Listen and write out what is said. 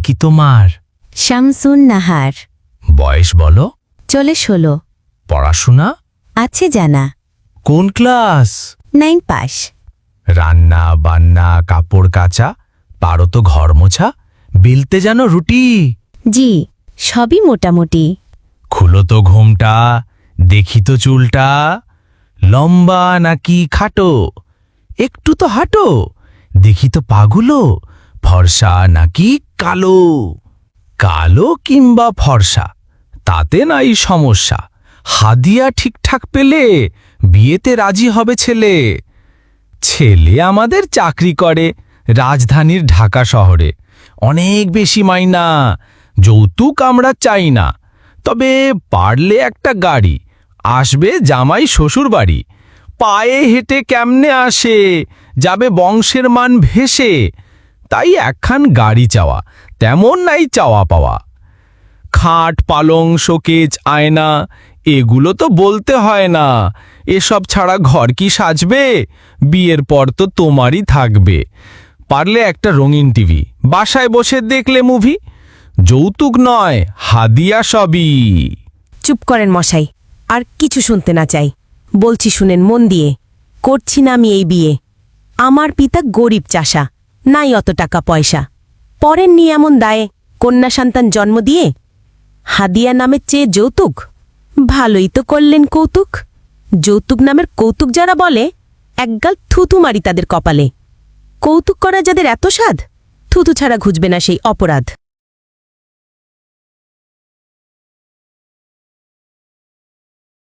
কি তোমার? শামসুন নাহার। বয়স বলো। চলে 16। পড়াশোনা? আছে জানা। কোন ক্লাস? 9 পাস। রান্না বান্না কাপড় কাচা পারো তো? ঘর মোছা বেলতে জানো রুটি? জি, সবই মোটামুটি। খুলো তো ঘুমটা, দেখি তো চুলটা। লম্বা নাকি খাটো? একটু তো হাঁটো, দেখি তো পাগুলো। ফর্সা নাকি কালো? কালো কিংবা ফর্সা তাতে নাই সমস্যা। হাদিয়া ঠিকঠাক পেলে বিয়েতে রাজি হবে ছেলে। ছেলে আমাদের চাকরি করে রাজধানীর ঢাকা শহরে। অনেক বেশি মাইনা, যৌতুক আমরা চাই না। তবে পারলে একটা গাড়ি, আসবে জামাই শ্বশুর বাড়ি। পায়ে হেঁটে কেমনে আসে, যাবে বংশের মান ভেসে। তাই একখান গাড়ি চাওয়া, তেমন নাই চাওয়া পাওয়া। খাট পালং শোকেজ আয়না এগুলো তো বলতে হয় না। এসব ছাড়া ঘর কি সাজবে? বিয়ের পর তো তোমারই থাকবে। পারলে একটা রঙিন টিভি, বাসায় বসে দেখলে মুভি। যৌতুক নয়, হাদিয়া সবই। চুপ করেন মশাই, আর কিছু শুনতে না চাই। বলছি শুনেন মন দিয়ে, করছি না আমি এই বিয়ে। আমার পিতা গরিব চাষা, নাই অত টাকা পয়সা। পরেননি এমন দায়ে কন্যা সন্তান জন্ম দিয়ে। হাদিয়া নামের চেয়ে যৌতুক, ভালোই তো করলেন কৌতুক। যৌতুক নামের কৌতুক যারা বলে, একগাল থুতু মারি তাদের কপালে। কৌতুক করা যাদের এত সাধ, থুতু ছাড়া ঘুচবে না সেই অপরাধ।